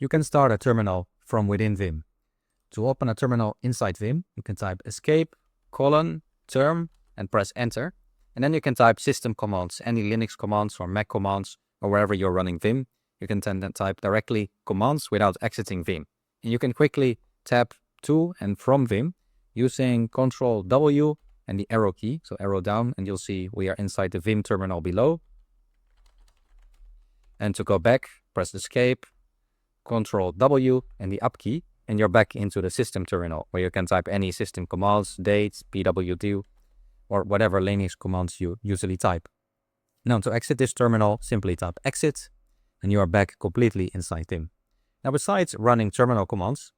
You can start a terminal from within Vim. To open a terminal inside Vim, you can type escape, term, and press enter. And then you can type system commands, any Linux commands or Mac commands, or wherever you're running Vim. You can then type directly commands without exiting Vim. And you can quickly tab to and from Vim using Ctrl W and the arrow key. So arrow down, and you'll see we are inside the Vim terminal below. And to go back, press escape, Ctrl W and the up key, and you're back into the system terminal where you can type any system commands, dates, pwd, or whatever Linux commands you usually type. Now to exit this terminal, simply type exit, and you are back completely inside Vim. Now besides running terminal commands,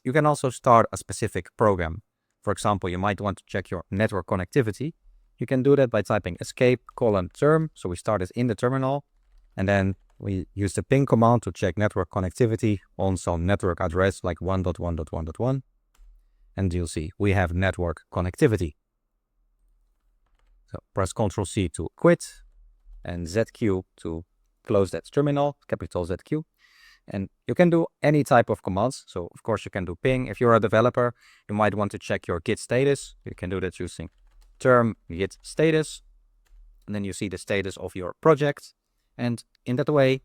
you can also start a specific program. For example, you might want to check your network connectivity. You can do that by typing escape, term, so we start it in the terminal, and then we use the ping command to check network connectivity on some network address like 1.1.1.1. And you'll see we have network connectivity. So press Ctrl C to quit and ZQ to close that terminal, capital ZQ. And you can do any type of commands. So of course you can do ping. If you're a developer, you might want to check your Git status. You can do that using term Git status. And then you see the status of your project. And in that way,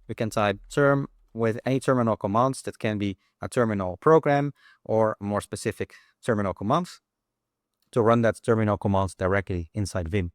we can type term with any terminal commands that can be a terminal program or more specific terminal commands to run that terminal commands directly inside Vim.